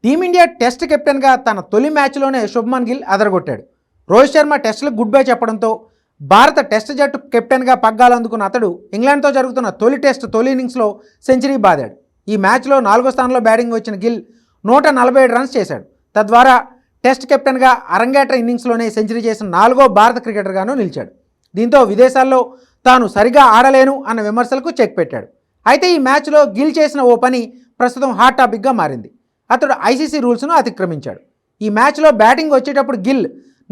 Team India test కెప్టెన్గా తన తొలి మ్యాచ్లోనే శుభ్మన్ గిల్ అదరగొట్టాడు. రోహిత్ శర్మ టెస్టులకు గుడ్ బై చెప్పడంతో భారత టెస్ట్ జట్టు కెప్టెన్గా పగ్గాలందుకున్న అతడు ఇంగ్లాండ్తో జరుగుతున్న తొలి తొలి ఇన్నింగ్స్లో సెంచరీ బాదాడు. ఈ మ్యాచ్లో 4వ స్థానంలో బ్యాటింగ్ వచ్చిన గిల్ 147 రన్స్ చేశాడు. తద్వారా టెస్ట్ కెప్టెన్గా అరంగేట్ర ఇన్నింగ్స్లోనే సెంచరీ చేసిన 4వ భారత క్రికెటర్గాను నిలిచాడు. దీంతో విదేశాల్లో తాను సరిగా ఆడలేను అన్న విమర్శలకు చెక్ పెట్టాడు. అయితే ఈ మ్యాచ్లో గిల్ చేసిన ఓ పని ప్రస్తుతం హాట్ టాపిక్గా మారింది. అతడు ఐసీసీ రూల్స్ను అతిక్రమించాడు. ఈ మ్యాచ్లో బ్యాటింగ్ వచ్చేటప్పుడు గిల్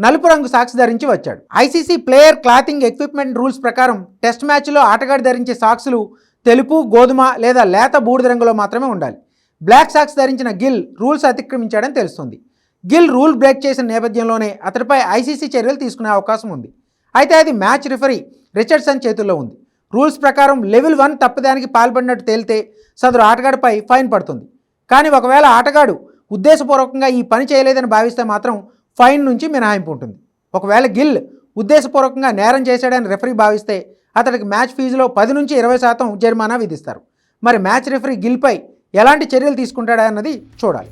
నలుపు రంగు సాక్స్ ధరించి వచ్చాడు. ICC player clothing equipment rules ప్రకారం టెస్ట్ మ్యాచ్లో ఆటగాడు ధరించే సాక్స్లు తెలుపు, గోధుమ లేదా లేత బూడిద రంగులో మాత్రమే ఉండాలి. బ్లాక్ సాక్స్ ధరించిన గిల్ రూల్స్ అతిక్రమించాడని తెలుస్తుంది. గిల్ రూల్ బ్రేక్ చేసిన నేపథ్యంలోనే అతడిపై ఐసీసీ చర్యలు తీసుకునే అవకాశం ఉంది. అయితే అది మ్యాచ్ రిఫరీ రిచర్డ్సన్ చేతుల్లో ఉంది. రూల్స్ ప్రకారం లెవెల్ 1 తప్పిదానికి పాల్పడినట్టు తేలితే సదరు ఆటగాడిపై ఫైన్ పడుతుంది. కానీ ఒకవేళ ఆటగాడు ఉద్దేశపూర్వకంగా ఈ పని చేయలేదని భావిస్తే మాత్రం ఫైన్ నుంచి మినహాయింపు ఉంటుంది. ఒకవేళ గిల్ ఉద్దేశపూర్వకంగా నేరం చేశాడని రెఫరీ భావిస్తే అతడికి మ్యాచ్ ఫీజులో 10 నుంచి 20% జరిమానా విధిస్తారు. మరి మ్యాచ్ రెఫరీ గిల్పై ఎలాంటి చర్యలు తీసుకుంటాడా అన్నది చూడాలి.